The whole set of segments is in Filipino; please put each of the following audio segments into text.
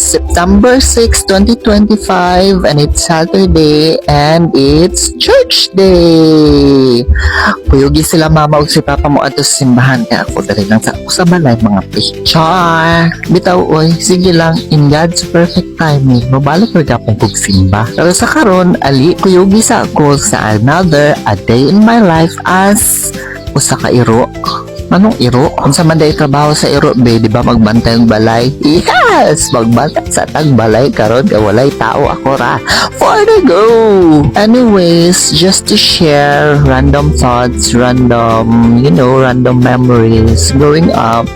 September 6, 2025, and it's Saturday and it's church day. Kuyugi sila mama ug si papa mo ato sa simbahan kaya ako dali lang sa ako sa balay mga picture. Bitaw oy, sige lang in God's perfect timing. Mabalik ra gyapon kog simba. Pero sa karon ali kuyugi sa ako sa another a day in my life as usa ka iro. Anong iro? Kung sa manday trabaho sa iro, be, di ba magbantay ang balay? Yes! Magbantay sa tag balay karon walay tao ako ra. For the go! Anyways, just to share random thoughts, random memories. Growing up,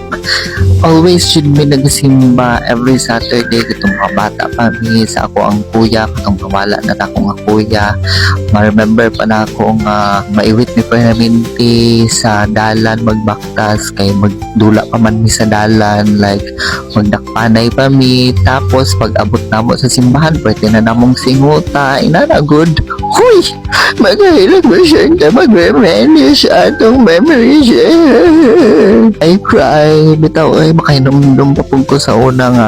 always should be nagsimba every Saturday katong mga bata pa mi sa ako ang kuya katong wala na akong kuya. Ma-remember pa na ako nga maiwit ni permanente sa dalan magbaktas kay magdula pa man mi sa dalan like magdakpanay pa mi tapos pag abot namo sa simbahan pwede na namong singuta inana good. Huy! Magahilag mo siyang mag-reminisce atong memories. I cry. Bitaw ay makainom-dum pa ko sa una nga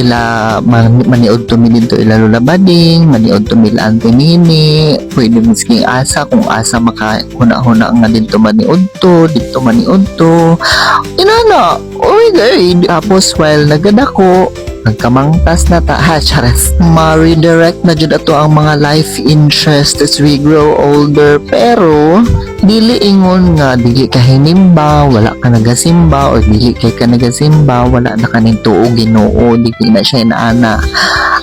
ila maniod to mi dito ila lola bading, maniod to mi ante nini, pwede misking asa kung asa makahuna-huna nga dito maniod to, inana, oh my god. Tapos while nagadako nagkamangtas na ta charas ma-redirect na jud ato ang mga life interest as we grow older pero dili ingon nga dili ka hinimba wala ka nagasimba o dili kay ka nagasimba wala na kaning tuo Ginoo dili na siya inaana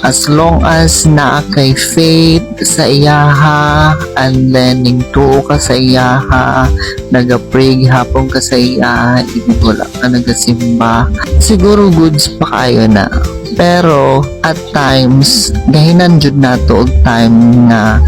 as long as naa kay faith sa iyaha and then ning tuo ka sa iyaha naga-pray hapon ka sa iyaha ibig wala ka nagasimba siguro goods pa kayo na. Pero at times gahinan jud nato og time nga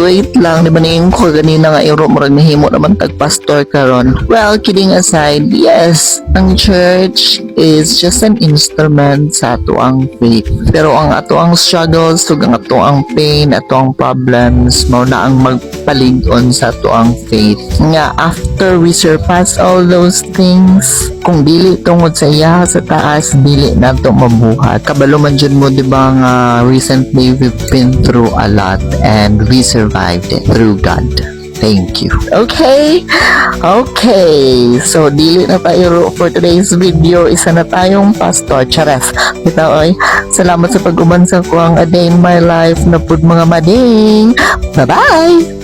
wait lang di ba ning ko ganina nga iro murag nahimo naman tag pastor karon. Well, kidding aside, yes, ang church is just an instrument sa ato ang faith. Pero ang ato ang struggles, ug ang ato ang pain, ato ang problems mao na ang magpalig-on sa ato ang faith. Nga after we surpass all those things, kung dili tungod sa iya sa taas, dili na to mabuhat. Kabalo man dyan mo, di ba nga recently we've been through a lot and we survived it through God. Thank you. Okay? So, dili na tayo for today's video. Isa na tayong pastor. Charef. Kita oy. Salamat sa pag-uman sa ko ang A Day in My Life na pud mga mading. Bye-bye!